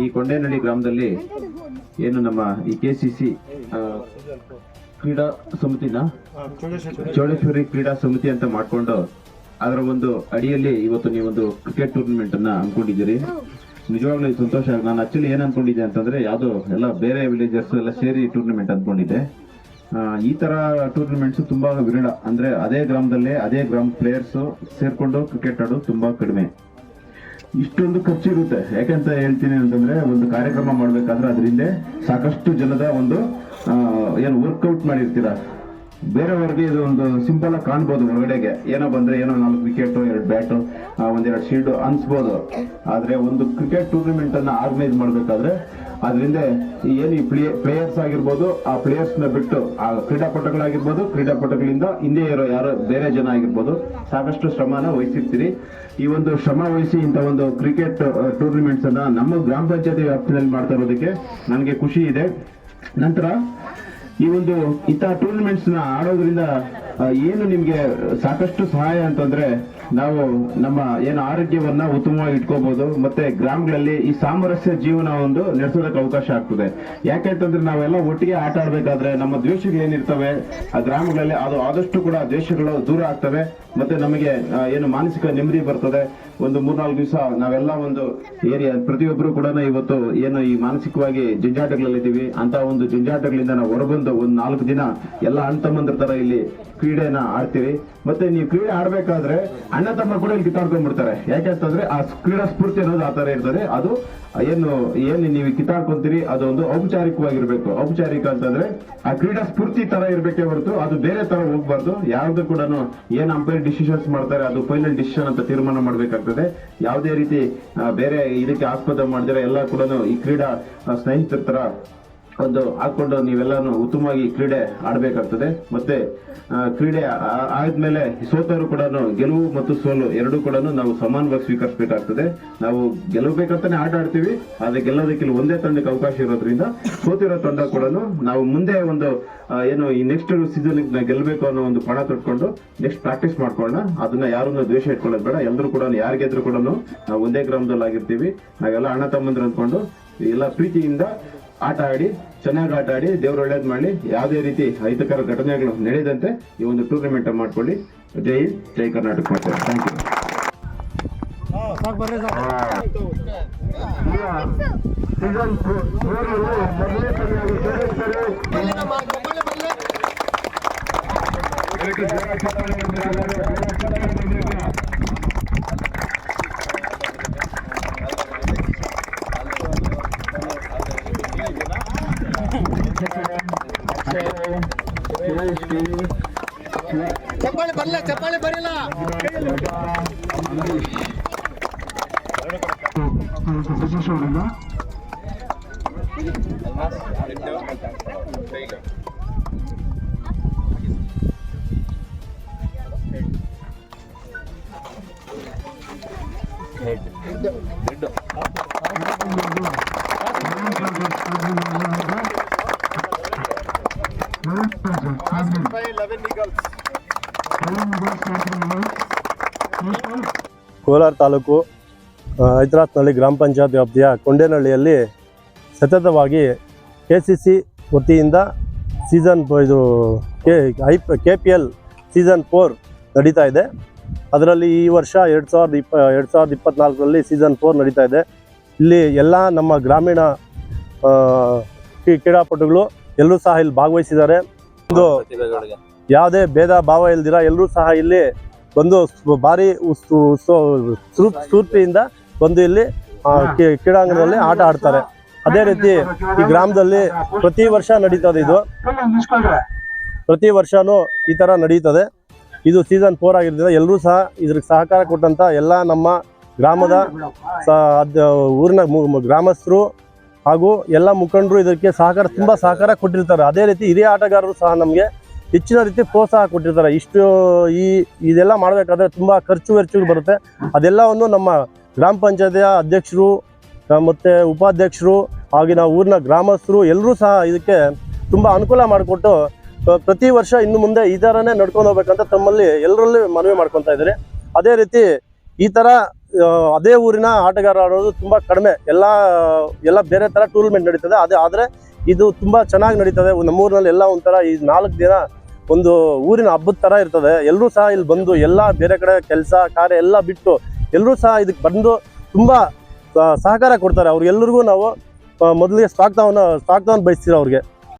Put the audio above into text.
ಈ ಕೊಂಡೇನಹಳ್ಳಿ ಗ್ರಾಮದಲ್ಲಿ ಏನು ನಮ್ಮ ಈ KCC ಕ್ರೀಡಾ ಸಮಿತಿನ ಚೌಡೇಶ್ವರಿ ಕ್ರೀಡಾ ಸಮಿತಿ ಅಂತ ಮಾಡ್ಕೊಂಡು ಅದರ ಒಂದು ಅಡಿಯಲ್ಲಿ ಇವತ್ತು ನೀವೊಂದು ಕ್ರಿಕೆಟ್ ಟೂರ್ನಮೆಂಟ್ ಅನ್ನ ಹಮ್ಮಿಕೊಂಡಿದ್ದೀರಿ. ನಿಜವಾಗ್ಲೂ ಸಂತೋಷ. ನಾನು ಆಕ್ಚುಲಿ ಏನ್ ಅನ್ಕೊಂಡಿದ್ದೆ ಅಂತಂದ್ರೆ ಯಾವ್ದು ಎಲ್ಲ ಬೇರೆ ವಿಲೇಜರ್ಸ್ ಎಲ್ಲ ಸೇರಿ ಟೂರ್ನಮೆಂಟ್ ಅನ್ಕೊಂಡಿದ್ದೆ. ಈ ತರ ಟೂರ್ನಮೆಂಟ್ಸ್ ತುಂಬಾ ವಿರಳ. ಅಂದ್ರೆ ಅದೇ ಗ್ರಾಮದಲ್ಲೇ ಅದೇ ಗ್ರಾಮ ಪ್ಲೇಯರ್ಸ್ ಸೇರ್ಕೊಂಡು ಕ್ರಿಕೆಟ್ ಆಡೋದು ತುಂಬಾ ಕಡಿಮೆ. ಇಷ್ಟೊಂದು ಖರ್ಚು ಇರುತ್ತೆ. ಯಾಕಂತ ಹೇಳ್ತೀನಿ ಅಂತಂದ್ರೆ ಒಂದು ಕಾರ್ಯಕ್ರಮ ಮಾಡ್ಬೇಕಾದ್ರೆ ಅದರಿಂದ ಸಾಕಷ್ಟು ಜನದ ಒಂದು ಏನು ವರ್ಕೌಟ್ ಮಾಡಿರ್ತೀರ. ಬೇರೆಯವ್ರಿಗೆ ಇದು ಒಂದು ಸಿಂಪಲ್ ಆಗಿ ಕಾಣ್ಬೋದು ಹೊರಗಡೆಗೆ, ಏನೋ ಬಂದ್ರೆ ಏನೋ 4 ವಿಕೆಟ್ 2 ಬ್ಯಾಟ್ 1-2 ಶೀಲ್ಡ್ ಅನ್ಸ್ಬೋದು. ಆದ್ರೆ ಒಂದು ಕ್ರಿಕೆಟ್ ಟೂರ್ನಮೆಂಟ್ ಅನ್ನ ಆರ್ಗನೈಸ್ ಮಾಡ್ಬೇಕಾದ್ರೆ ಅದರಿಂದ ಏನು ಈ ಪ್ಲೇಯರ್ಸ್ ಆಗಿರ್ಬೋದು, ಆ ಪ್ಲೇಯರ್ಸ್ ನ ಬಿಟ್ಟು ಆ ಕ್ರೀಡಾಪಟುಗಳಾಗಿರ್ಬೋದು, ಕ್ರೀಡಾಪಟುಗಳಿಂದ ಹಿಂದೆ ಇರೋ ಯಾರೋ ಬೇರೆ ಜನ ಆಗಿರ್ಬೋದು, ಸಾಕಷ್ಟು ಶ್ರಮನ ವಹಿಸಿರ್ತೀರಿ. ಈ ಒಂದು ಶ್ರಮ ವಹಿಸಿ ಇಂಥ ಒಂದು ಕ್ರಿಕೆಟ್ ಟೂರ್ನಮೆಂಟ್ಸ್ ಅನ್ನ ನಮ್ಮ ಗ್ರಾಮ ಪಂಚಾಯತಿ ವ್ಯಾಪ್ತಿಯಲ್ಲಿ ಮಾಡ್ತಾ ಇರೋದಕ್ಕೆ ನನಗೆ ಖುಷಿ ಇದೆ. ನಂತರ ಈ ಒಂದು ಇಂಥ ಟೂರ್ನಮೆಂಟ್ಸ್ ನ ಆಡೋದ್ರಿಂದ ಏನು ನಿಮ್ಗೆ ಸಾಕಷ್ಟು ಸಹಾಯ ಅಂತಂದ್ರೆ ನಾವು ನಮ್ಮ ಏನು ಆರೋಗ್ಯವನ್ನ ಉತ್ತಮವಾಗಿ ಇಟ್ಕೋಬಹುದು. ಮತ್ತೆ ಗ್ರಾಮಗಳಲ್ಲಿ ಈ ಸಾಮರಸ್ಯ ಜೀವನ ಒಂದು ನಡೆಸೋದಕ್ಕೆ ಅವಕಾಶ ಆಗ್ತದೆ. ಯಾಕೆಂತಂದ್ರೆ ನಾವೆಲ್ಲ ಒಟ್ಟಿಗೆ ಆಟ ಆಡ್ಬೇಕಾದ್ರೆ ನಮ್ಮ ದ್ವೇಷಗಳೇನಿರ್ತವೆ ಆ ಗ್ರಾಮಗಳಲ್ಲಿ ಅದು ಆದಷ್ಟು ಕೂಡ ದ್ವೇಷಗಳು ದೂರ ಆಗ್ತವೆ. ಮತ್ತೆ ನಮಗೆ ಏನು ಮಾನಸಿಕ ನೆಮ್ಮದಿ ಬರ್ತದೆ. ಒಂದು 3-4 ದಿವಸ ನಾವೆಲ್ಲ ಒಂದು ಏರಿಯಾ ಪ್ರತಿಯೊಬ್ಬರು ಕೂಡ ಇವತ್ತು ಏನು ಈ ಮಾನಸಿಕವಾಗಿ ಜಂಜಾಟಗಳಲ್ಲಿದ್ದೀವಿ ಅಂತ ಒಂದು ಜಂಜಾಟಗಳಿಂದ ನಾವು ಹೊರಬಂದು ಒಂದು 4 ದಿನ ಎಲ್ಲ ಅಣ್ಣ ತಮ್ಮಂದ್ರ ತರ ಇಲ್ಲಿ ಕ್ರೀಡೆನ ಆಡ್ತೀವಿ. ಮತ್ತೆ ನೀವು ಕ್ರೀಡೆ ಆಡ್ಬೇಕಾದ್ರೆ ಅಣ್ಣ ತಮ್ಮ ಕೂಡ ಇಲ್ಲಿ ಕಿತ್ತಾಡ್ಕೊಂಡ್ಬಿಡ್ತಾರೆ. ಯಾಕೆಂತಂದ್ರೆ ಆ ಕ್ರೀಡಾ ಸ್ಫೂರ್ತಿ ಅನ್ನೋದು ಆ ತರ ಇರ್ತದೆ. ಅದು ಏನು ನೀವು ಕಿತ್ತಾಡ್ಕೊಂತೀರಿ ಅದು ಒಂದು ಔಪಚಾರಿಕವಾಗಿರ್ಬೇಕು. ಔಪಚಾರಿಕ ಅಂತಂದ್ರೆ ಆ ಕ್ರೀಡಾ ಸ್ಫೂರ್ತಿ ತರ ಇರ್ಬೇಕೇ ಹೊರತು ಅದು ಬೇರೆ ತರ ಹೋಗ್ಬಾರ್ದು. ಯಾವ್ದು ಕೂಡ ಏನ್ ಅಂಪೈರ್ ಡಿಸಿಷನ್ಸ್ ಮಾಡ್ತಾರೆ ಅದು ಫೈನಲ್ ಡಿಸಿಷನ್ ಅಂತ ತೀರ್ಮಾನ ಮಾಡ್ಬೇಕಾಗ್ತದೆ. ಯಾವುದೇ ರೀತಿ ಬೇರೆ ಇದಕ್ಕೆ ಆಸ್ಪದ ಮಾಡಿದ್ರೆ ಎಲ್ಲ ಕೂಡ ಈ ಕ್ರೀಡಾ ಸ್ನೇಹಿತರ ತರ ಒಂದು ಹಾಕೊಂಡು ನೀವೆಲ್ಲಾನು ಉತ್ತಮವಾಗಿ ಕ್ರೀಡೆ ಆಡ್ಬೇಕಾಗ್ತದೆ. ಮತ್ತೆ ಕ್ರೀಡೆ ಆದ್ಮೇಲೆ ಸೋತವರು ಕೂಡ ಗೆಲುವು ಮತ್ತು ಸೋಲು ಎರಡೂ ಕೂಡ ನಾವು ಸಮಾನವಾಗಿ ಸ್ವೀಕರಿಸಬೇಕಾಗ್ತದೆ. ನಾವು ಗೆಲ್ಲಬೇಕಂತಾನೆ ಆಟ ಆಡ್ತೀವಿ, ಆದ್ರೆ ಗೆಲ್ಲೋದಕ್ಕೆ ಒಂದೇ ತಂಡಕ್ಕೆ ಅವಕಾಶ ಇರೋದ್ರಿಂದ ಸೋತಿರೋ ತಂಡ ಕೂಡ ನಾವು ಮುಂದೆ ಒಂದು ಏನು ಈ ನೆಕ್ಸ್ಟ್ ಸೀಸನ್ ಗೆಲ್ಲಬೇಕು ಅನ್ನೋ ಒಂದು ಪಣ ತೊಟ್ಕೊಂಡು ನೆಕ್ಸ್ಟ್ ಪ್ರಾಕ್ಟೀಸ್ ಮಾಡ್ಕೊಳ್ಳೋಣ. ಅದನ್ನ ಯಾರನ್ನ ದ್ವೇಷ ಇಟ್ಕೊಳ್ಳೋದು ಬೇಡ. ಎಲ್ಲರೂ ಕೂಡ ಯಾರಿಗೆದ್ರು ಕೂಡ ನಾವು ಒಂದೇ ಗ್ರಾಮದಲ್ಲಿ ಆಗಿರ್ತೀವಿ. ನಾವೆಲ್ಲ ಅಣ್ಣ ತಮ್ಮಂದ್ರು ಅಂದ್ಕೊಂಡು ಎಲ್ಲ ಪ್ರೀತಿಯಿಂದ ಆಟ ಆಡಿ ಚೆನ್ನಾಗಿ ಆಟ ಆಡಿ ದೇವ್ರು ಒಳ್ಳೇದು ಮಾಡಿ ಯಾವುದೇ ರೀತಿ ಅಹಿತಕರ ಘಟನೆಗಳು ನಡೆಯದಂತೆ ಈ ಒಂದು ಟೂರ್ನಮೆಂಟ್ ಮಾಡ್ಕೊಳ್ಳಿ. ಜೈ ಹಿಂದ್, ಜೈ ಕರ್ನಾಟಕ ಮಾಡ್ತೇವೆ. Thank you. ಚಪ್ಪಾಳೆ ಬರಲ್ಲ, ಚಪ್ಪಾಳೆ ಬರಲ್ಲ. ಕೋಲಾರ ತಾಲೂಕು ಹೈದರಾತ್ನಹಳ್ಳಿ ಗ್ರಾಮ ಪಂಚಾಯತ್ ವ್ಯಾಪ್ತಿಯ ಕೊಂಡೇನಹಳ್ಳಿಯಲ್ಲಿ ಸತತವಾಗಿ KCC ವತಿಯಿಂದ ಸೀಸನ್ KPL ಸೀಸನ್ 4 ನಡೀತಾ ಇದೆ. ಅದರಲ್ಲಿ ಈ ವರ್ಷ 2024ರಲ್ಲಿ ಸೀಸನ್ 4 ನಡೀತಾ ಇದೆ. ಇಲ್ಲಿ ಎಲ್ಲ ನಮ್ಮ ಗ್ರಾಮೀಣ ಕ್ರೀಡಾಪಟುಗಳು ಎಲ್ಲರೂ ಸಹ ಇಲ್ಲಿ ಭಾಗವಹಿಸಿದ್ದಾರೆ. ಒಂದು ಯಾವುದೇ ಭೇದ ಭಾವ ಇಲ್ದಿರ ಎಲ್ಲರೂ ಸಹ ಇಲ್ಲಿ ಬಂದು ಭಾರಿ ಸ್ಫೂರ್ತಿಯಿಂದ ಬಂದು ಇಲ್ಲಿ ಕ್ರೀಡಾಂಗಣದಲ್ಲಿ ಆಟ ಆಡ್ತಾರೆ. ಅದೇ ರೀತಿ ಈ ಗ್ರಾಮದಲ್ಲಿ ಪ್ರತಿ ವರ್ಷ ನಡೀತದೆ. ಇದು ಪ್ರತಿ ವರ್ಷನೂ ಈ ಥರ ನಡೀತದೆ. ಇದು ಸೀಸನ್ 4 ಆಗಿರ್ತದೆ. ಎಲ್ಲರೂ ಸಹ ಇದ್ರಿಗೆ ಸಹಕಾರ ಕೊಟ್ಟಂತ ಎಲ್ಲ ನಮ್ಮ ಗ್ರಾಮದ ಊರಿನ ಗ್ರಾಮಸ್ಥರು ಹಾಗೂ ಎಲ್ಲ ಮುಖಂಡರು ಇದಕ್ಕೆ ತುಂಬ ಸಹಕಾರ ಕೊಟ್ಟಿರ್ತಾರೆ. ಅದೇ ರೀತಿ ಹಿರಿಯ ಆಟಗಾರರು ಸಹ ನಮಗೆ ಹೆಚ್ಚಿನ ರೀತಿ ಪ್ರೋತ್ಸಾಹ ಕೊಟ್ಟಿರ್ತಾರೆ. ಇದೆಲ್ಲ ಮಾಡಬೇಕಾದ್ರೆ ತುಂಬ ಖರ್ಚು ವೆಚ್ಚಗಳು ಬರುತ್ತೆ. ಅದೆಲ್ಲವನ್ನು ನಮ್ಮ ಗ್ರಾಮ ಪಂಚಾಯತಿಯ ಅಧ್ಯಕ್ಷರು ಮತ್ತು ಉಪಾಧ್ಯಕ್ಷರು ಹಾಗೆ ನಾವು ಊರಿನ ಗ್ರಾಮಸ್ಥರು ಎಲ್ಲರೂ ಸಹ ಇದಕ್ಕೆ ತುಂಬ ಅನುಕೂಲ ಮಾಡಿಕೊಟ್ಟು ಪ್ರತಿ ವರ್ಷ ಇನ್ನು ಮುಂದೆ ಈ ಥರನೇ ನಡ್ಕೊಂಡು ಹೋಗ್ಬೇಕಂತ ತಮ್ಮಲ್ಲಿ ಎಲ್ಲರಲ್ಲಿ ಮನವಿ ಮಾಡ್ಕೊತಾ ಇದ್ದಾರೆ. ಅದೇ ರೀತಿ ಈ ಥರ ಅದೇ ಊರಿನ ಆಟಗಾರ ಆಡೋದು ತುಂಬ ಕಡಿಮೆ. ಎಲ್ಲ ಬೇರೆ ಥರ ಟೂರ್ನಮೆಂಟ್ ನಡೀತದೆ. ಆದರೆ ಇದು ತುಂಬ ಚೆನ್ನಾಗಿ ನಡೀತದೆ. ನಮ್ಮೂರಿನಲ್ಲಿ ಎಲ್ಲ ಒಂಥರ ಈ 4 ದಿನ ಒಂದು ಊರಿನ ಹಬ್ಬದ ಥರ ಇರ್ತದೆ. ಎಲ್ಲರೂ ಸಹ ಇಲ್ಲಿ ಬಂದು ಎಲ್ಲ ಬೇರೆ ಕಡೆ ಕೆಲಸ ಕಾರ್ಯ ಎಲ್ಲ ಬಿಟ್ಟು ಎಲ್ಲರೂ ಸಹ ಇದಕ್ಕೆ ಬಂದು ತುಂಬ ಸಹಕಾರ ಕೊಡ್ತಾರೆ. ಅವ್ರಿಗೆಲ್ಲರಿಗೂ ನಾವು ಮೊದಲಿಗೆ ಸ್ವಾಗತವನ್ನು ಬಯಸ್ತೀವಿ ಅವ್ರಿಗೆ.